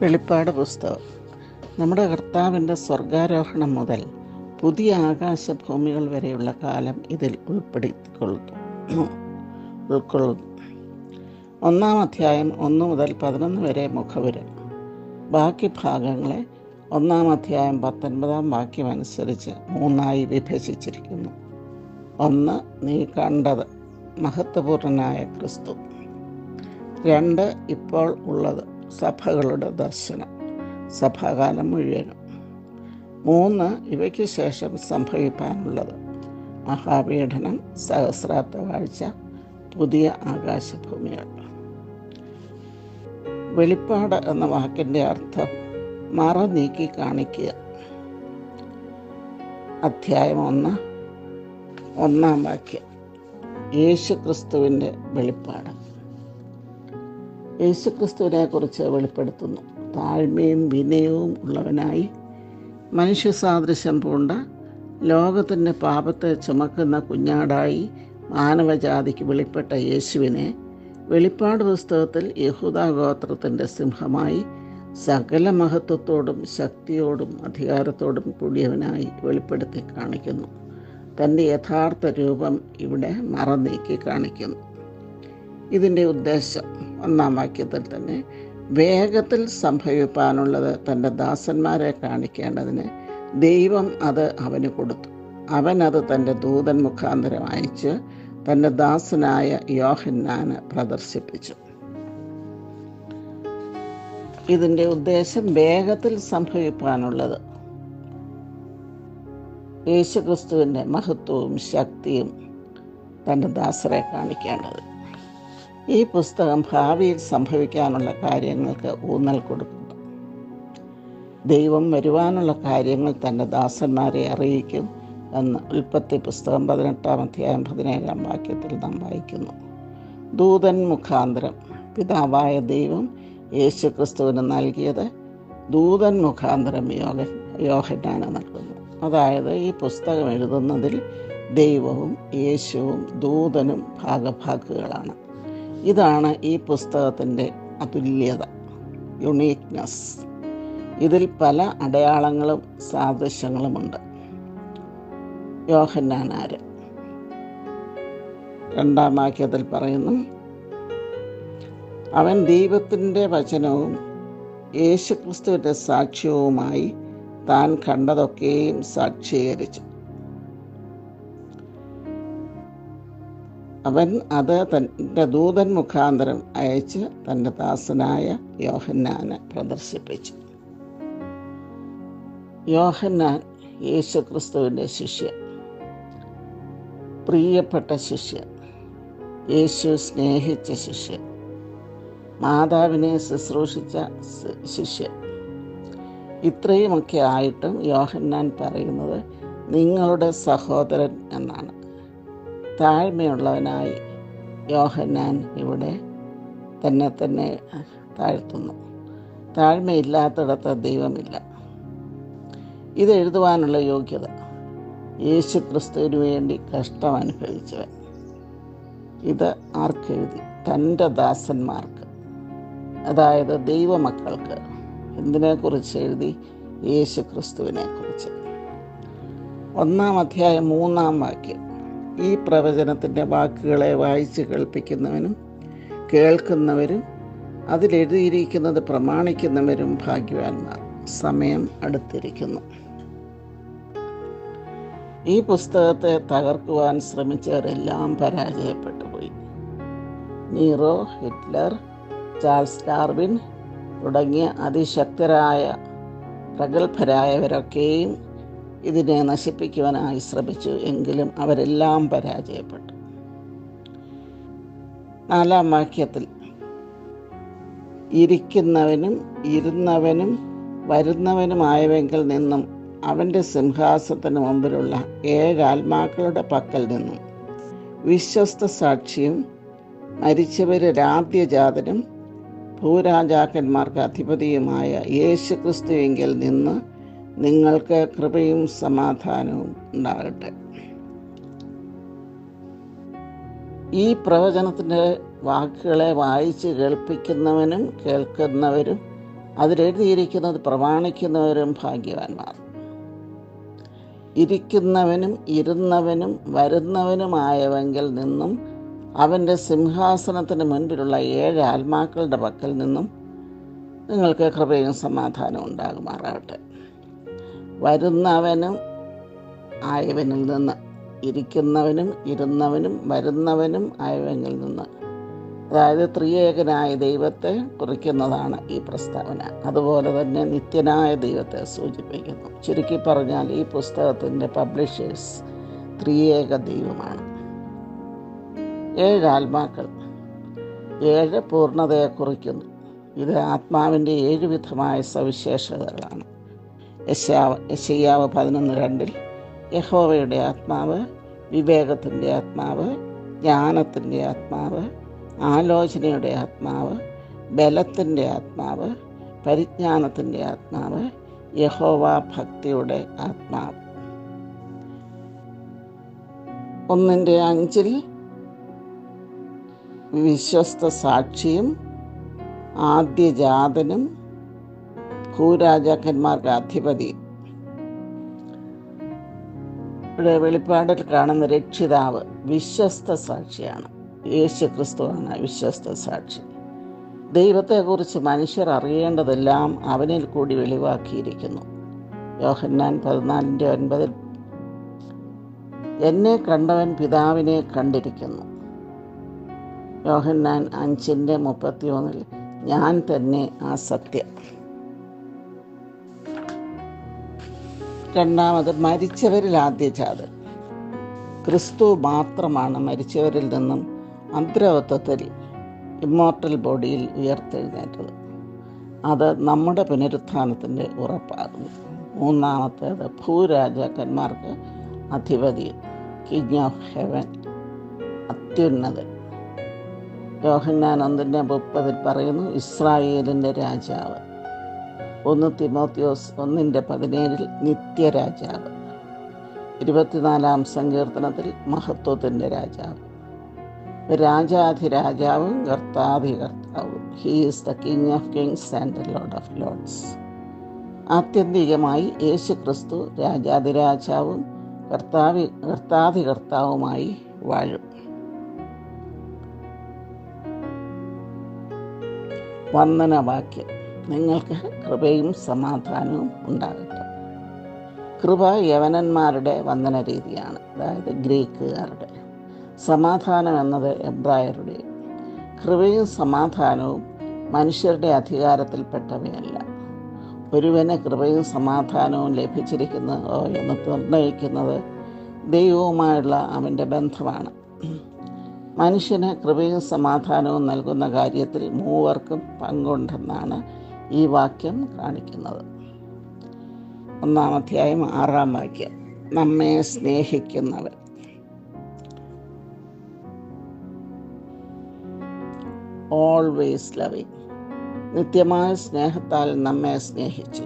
വെളിപ്പാട് പുസ്തകം. നമ്മുടെ കർത്താവിൻ്റെ സ്വർഗാരോഹണം മുതൽ പുതിയ ആകാശഭൂമികൾ വരെയുള്ള കാലം ഇതിൽ ഉൾക്കൊള്ളുന്നു. 1 അധ്യായം 1 മുതൽ 11 വരെ മുഖവുര. ബാക്കി ഭാഗങ്ങളെ 1 അധ്യായം 19 വാക്യം അനുസരിച്ച് 3 വിഭജിച്ചിരിക്കുന്നു. 1. നീ കണ്ടത് മഹത്വപൂർണനായ ക്രിസ്തു. 2. ഇപ്പോൾ ഉള്ളത് സഭകളുടെ ദർശനം, സഭാകാലം മുഴുവനും. 3. ഇവയ്ക്ക് ശേഷം സംഭവിക്കാനുള്ളത് മഹാപീഡനം, സഹസ്രാബ്ദ വാഴ്ച, പുതിയ ആകാശഭൂമികൾ. വെളിപ്പാട് എന്ന വാക്കിൻ്റെ അർത്ഥം മറ നീക്കി കാണിക്കുക. അധ്യായം 1 1 വാക്യം. യേശു ക്രിസ്തുവിൻ്റെ വെളിപ്പാട്. യേശുക്രിസ്തുവിനെ കുറിച്ച് വെളിപ്പെടുത്തുന്നു. താഴ്മയും വിനയവും ഉള്ളവനായി മനുഷ്യസാദൃശ്യം പൂണ്ട ലോകത്തിൻ്റെ പാപത്തെ ചുമക്കുന്ന കുഞ്ഞാടായി മാനവജാതിക്ക് വെളിപ്പെട്ട യേശുവിനെ വെളിപ്പാട് പുസ്തകത്തിൽ യഹൂദാ ഗോത്രത്തിൻ്റെ സിംഹമായി സകല മഹത്വത്തോടും ശക്തിയോടും അധികാരത്തോടും കൂടിയവനായി വെളിപ്പെടുത്തി കാണിക്കുന്നു. തൻ്റെ യഥാർത്ഥ രൂപം ഇവിടെ മറനീക്കി കാണിക്കുന്നു. ഇതിൻ്റെ ഉദ്ദേശം 1 വാക്യത്തിൽ തന്നെ വേഗത്തിൽ സംഭവിക്കാനുള്ളത് തൻ്റെ ദാസന്മാരെ കാണിക്കേണ്ടതിന് ദൈവം അത് അവന് കൊടുത്തു. അവനത് തൻ്റെ ദൂതൻ മുഖാന്തരം അയച്ച് തൻ്റെ ദാസനായ യോഹന്നാന് പ്രദർശിപ്പിച്ചു. ഇതിൻ്റെ ഉദ്ദേശം വേഗത്തിൽ സംഭവിക്കാനുള്ളത് യേശുക്രിസ്തുവിൻ്റെ മഹത്വവും ശക്തിയും തൻ്റെ ദാസരെ കാണിക്കേണ്ടത്. ഈ പുസ്തകം ഭാവിയിൽ സംഭവിക്കാനുള്ള കാര്യങ്ങൾക്ക് ഊന്നൽ കൊടുക്കുന്നു. ദൈവം വരുവാനുള്ള കാര്യങ്ങൾ തൻ്റെ ദാസന്മാരെ അറിയിക്കും എന്ന് ഉൽപ്പത്തി പുസ്തകം 18 അധ്യായം 17 വാക്യത്തിൽ നാം വായിക്കുന്നു. ദൂതൻ മുഖാന്തരം പിതാവായ ദൈവം യേശുക്രിസ്തുവിന് നൽകിയത് ദൂതൻ മുഖാന്തരം യോഹന്നാന് നൽകുന്നു. അതായത് ഈ പുസ്തകം എഴുതുന്നതിൽ ദൈവവും യേശുവും ദൂതനും ഭാഗഭാക്കുകളാണ്. ഇതാണ് ഈ പുസ്തകത്തിൻ്റെ അതുല്യത, യുണീക്നെസ്. ഇതിൽ പല അടയാളങ്ങളും സാദൃശ്യങ്ങളുമുണ്ട്. യോഹന്നാൻ ആര്? 2 വാക്യത്തിൽ പറയുന്നു, അവൻ ദൈവത്തിൻ്റെ വചനവും യേശുക്രിസ്തുവിൻ്റെ സാക്ഷ്യവുമായി താൻ കണ്ടതൊക്കെയും സാക്ഷീകരിച്ചു. അവൻ അത് തൻ്റെ ദൂതൻ മുഖാന്തരം അയച്ച് തൻ്റെ ദാസനായ യോഹന്നാന് പ്രദർശിപ്പിച്ചു. യോഹന്നാൻ യേശുക്രിസ്തുവിൻ്റെ ശിഷ്യൻ, പ്രിയപ്പെട്ട ശിഷ്യൻ, യേശു സ്നേഹിച്ച ശിഷ്യൻ, മാതാവിനെ ശുശ്രൂഷിച്ച ശിഷ്യൻ. ഇത്രയുമൊക്കെ ആയിട്ടും യോഹന്നാൻ പറയുന്നത് നിങ്ങളുടെ സഹോദരൻ എന്നാണ്. താഴ്മയുള്ളവനായി യോഹന്നാൻ ഇവിടെ തന്നെ താഴ്ത്തുന്നു. താഴ്മയില്ലാത്തിടത്ത് ദൈവമില്ല. ഇത് എഴുതുവാനുള്ള യോഗ്യത യേശു ക്രിസ്തുവിന് വേണ്ടി കഷ്ടം അനുഭവിച്ചവൻ. ഇത് ആർക്കെഴുതി? തൻ്റെ ദാസന്മാർക്ക്, അതായത് ദൈവമക്കൾക്ക്. എന്തിനെക്കുറിച്ച് എഴുതി? യേശു ക്രിസ്തുവിനെ കുറിച്ച്. 1 അധ്യായം 3 വാക്യം. ഈ പ്രവചനത്തിൻ്റെ വാക്കുകളെ വായിച്ച് കേൾപ്പിക്കുന്നവനും കേൾക്കുന്നവരും അതിലെഴുതിയിരിക്കുന്നത് പ്രമാണിക്കുന്നവരും ഭാഗ്യവാന്മാർ. സമയം അടുത്തിരിക്കുന്നു. ഈ പുസ്തകത്തെ തകർക്കുവാൻ ശ്രമിച്ചവരെല്ലാം പരാജയപ്പെട്ടു പോയി. നീറോ, ഹിറ്റ്ലർ, ചാൾസ് ഡാർവിൻ തുടങ്ങിയ അതിശക്തരായ പ്രഗത്ഭരായവരൊക്കെയും ഇതിനെ നശിപ്പിക്കുവാനായി ശ്രമിച്ചു. എങ്കിലും അവരെല്ലാം പരാജയപ്പെട്ടു. 4 വാക്യത്തിൽ ഇരിക്കുന്നവനും ഇരുന്നവനും വരുന്നവനുമായവെങ്കിൽ നിന്നും അവൻ്റെ സിംഹാസനത്തിന് മുമ്പിലുള്ള 7 ആത്മാക്കളുടെ പക്കൽ നിന്നും വിശ്വസ്ത സാക്ഷിയും മരിച്ചവരിൽ ആദ്യജാതനും ഭൂരാജാക്കന്മാർക്ക് അധിപതിയുമായ യേശുക്രിസ്തുവെങ്കിൽ നിന്ന് നിങ്ങൾക്ക് കൃപയും സമാധാനവും ഉണ്ടാകട്ടെ. ഈ പ്രവചനത്തിൻ്റെ വാക്കുകളെ വായിച്ച് കേൾപ്പിക്കുന്നവനും കേൾക്കുന്നവരും അതിലെഴുതിയിരിക്കുന്നത് പ്രമാണിക്കുന്നവരും ഭാഗ്യവാന്മാർ. ഇരിക്കുന്നവനും ഇരുന്നവനും വരുന്നവനുമായവങ്കിൽ നിന്നും അവൻ്റെ സിംഹാസനത്തിന് മുൻപിലുള്ള 7 ആത്മാക്കളുടെ പക്കൽ നിന്നും നിങ്ങൾക്ക് കൃപയും സമാധാനവും ഉണ്ടാകുമാറാകട്ടെ. വരുന്നവനും ആയവനിൽ നിന്ന്, ഇരിക്കുന്നവനും ഇരുന്നവനും വരുന്നവനും ആയവനിൽ നിന്ന്, അതായത് ത്രിയേകനായ ദൈവത്തെ കുറിക്കുന്നതാണ് ഈ പ്രസ്താവന. അതുപോലെ തന്നെ നിത്യനായ ദൈവത്തെ സൂചിപ്പിക്കുന്നു. ചുരുക്കി പറഞ്ഞാൽ ഈ പുസ്തകത്തിൻ്റെ പബ്ലിഷേഴ്സ് ത്രിയേക ദൈവമാണ്. 7 ആത്മാക്കൾ, 7 പൂർണ്ണതയെ കുറിക്കുന്നു. ഇത് ആത്മാവിൻ്റെ 7 വിധമായ സവിശേഷതകളാണ്. യെശയ്യാവ് 11:2 യഹോവയുടെ ആത്മാവ്, വിവേകത്തിൻ്റെ ആത്മാവ്, ജ്ഞാനത്തിൻ്റെ ആത്മാവ്, ആലോചനയുടെ ആത്മാവ്, ബലത്തിൻ്റെ ആത്മാവ്, പരിജ്ഞാനത്തിൻ്റെ ആത്മാവ്, യഹോവ ഭക്തിയുടെ ആത്മാവ്. 1:5 വിശ്വസ്ത സാക്ഷിയും ആദ്യജാതനും ഭൂരാജാക്കന്മാർക്ക് അധിപതിയും. ഇവിടെ വെളിപ്പാടിൽ കാണുന്ന രക്ഷിതാവ് വിശ്വസ്ത സാക്ഷിയാണ്. യേശു ക്രിസ്തുവാണ് വിശ്വസ്ത സാക്ഷി. ദൈവത്തെക്കുറിച്ച് മനുഷ്യർ അറിയേണ്ടതെല്ലാം അവനിൽ കൂടി വെളിവാക്കിയിരിക്കുന്നു. യോഹന്നാൻ 14:9 എന്നെ കണ്ടവൻ പിതാവിനെ കണ്ടിരിക്കുന്നു. യോഹന്നാൻ 5:31 ഞാൻ തന്നെ ആ സത്യം. രണ്ടാമത് മരിച്ചവരിൽ ആദ്യജാതൻ. ക്രിസ്തു മാത്രമാണ് മരിച്ചവരിൽ നിന്നും അദ്രവത്വത്തിൽ ഇമ്മോർട്ടൽ ബോഡിയിൽ ഉയർത്തെഴുന്നേറ്റത്. അത് നമ്മുടെ പുനരുത്ഥാനത്തിൻ്റെ ഉറപ്പാകുന്നു. മൂന്നാമത്തേത് ഭൂരാജാക്കന്മാർക്ക് അധിപതി, കിങ് ഓഫ് ഹെവൻ, അത്യുന്നതൻ. യോഹന്നാൻ 1:30 പറയുന്നു ഇസ്രായേലിൻ്റെ രാജാവ്. 1 തിമോത്തിയോസ് 1:17 നിത്യരാജാവ്. 24-ാം സങ്കീർത്തനത്തിൽ മഹത്വത്തിൻ്റെ രാജാവ്. രാജാധിരാജാവും കർത്താധികർത്താവും. He is the king of kings and the lord of lords. ആത്യന്തികമായി യേശു ക്രിസ്തു രാജാധിരാജാവും കർത്താധികർത്താവുമായി വാഴും. വന്ദനവാക്യം. നിങ്ങൾക്ക് കൃപയും സമാധാനവും ഉണ്ടാകട്ടെ. കൃപ യവനന്മാരുടെ വന്ദന രീതിയാണ്, അതായത് ഗ്രീക്കുകാരുടെ. സമാധാനം എന്നത് എബ്രായരുടെ. കൃപയും സമാധാനവും മനുഷ്യരുടെ അധികാരത്തിൽപ്പെട്ടവയല്ല. ഒരുവന് കൃപയും സമാധാനവും ലഭിച്ചിരിക്കുന്നതോ എന്ന് നിർണ്ണയിക്കുന്നത് ദൈവവുമായുള്ള അവൻ്റെ ബന്ധമാണ്. മനുഷ്യന് കൃപയും സമാധാനവും നൽകുന്ന കാര്യത്തിൽ മൂവർക്കും പങ്കുണ്ടെന്നാണ് ഈ വാക്യം കാണിക്കുന്നത്. 1-ാം അധ്യായം 6-ാം വാക്യം. നമ്മെ സ്നേഹിക്കുന്നവർ. Always loving. നിത്യമായ സ്നേഹത്താൽ നമ്മെ സ്നേഹിച്ചു.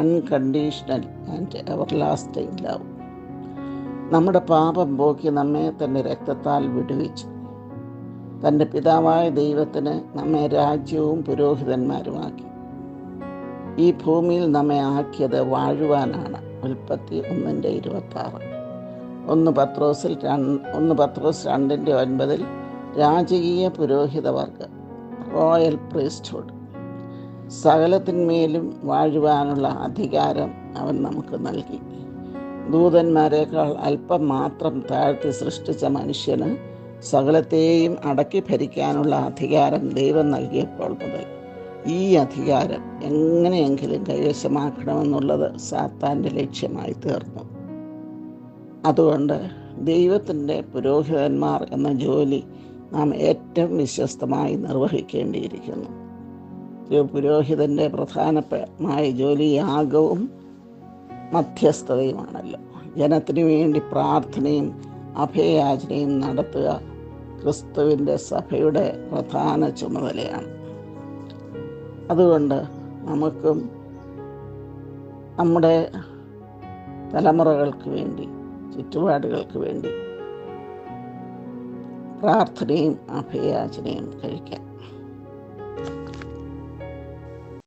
Unconditional and everlasting love. നമ്മുടെ പാപം പോക്കി നമ്മെ തൻ്റെ രക്തത്താൽ വിടുവിച്ചു. തൻ്റെ പിതാവായ ദൈവത്തിന് നമ്മെ രാജ്യവും പുരോഹിതന്മാരുമാക്കി. ഈ ഭൂമിയിൽ നമ്മെ ആക്കിയത് വാഴുവാനാണ്. ഉൽപ്പത്തി 1:26. 1 പത്രോസ് 2:9 രാജകീയ പുരോഹിതവർഗം, റോയൽ പ്രീസ്റ്റ്ഹുഡ്. സകലത്തിന്മേലും വാഴുവാനുള്ള അധികാരം അവൻ നമുക്ക് നൽകി. ദൂതന്മാരെക്കാൾ അല്പം മാത്രം താഴ്ത്തി സൃഷ്ടിച്ച മനുഷ്യന് സകലത്തെയും അടക്കി ഭരിക്കാനുള്ള അധികാരം ദൈവം നൽകിയപ്പോൾ മുതൽ ഈ അധികാരം എങ്ങനെയെങ്കിലും കൈവശമാക്കണമെന്നുള്ളത് സാത്താൻ്റെ ലക്ഷ്യമായി തീർന്നു. അതുകൊണ്ട് ദൈവത്തിൻ്റെ പുരോഹിതന്മാർ എന്ന ജോലി നാം ഏറ്റവും വിശ്വസ്തമായി നിർവഹിക്കേണ്ടിയിരിക്കുന്നു. പുരോഹിതൻ്റെ പ്രധാനമായ ജോലി യാഗവും മധ്യസ്ഥതയുമാണല്ലോ. ജനത്തിനു വേണ്ടി പ്രാർത്ഥനയും അഭയയാചനയും നടത്തുക ക്രിസ്തുവിൻ്റെ സഭയുടെ പ്രധാന ചുമതലയാണ്. അതുകൊണ്ട് നമുക്കും നമ്മുടെ തലമുറകൾക്ക് വേണ്ടി, ചുറ്റുപാടുകൾക്ക് വേണ്ടി പ്രാർത്ഥനയും അഭയയാചനയും കഴിക്കാം.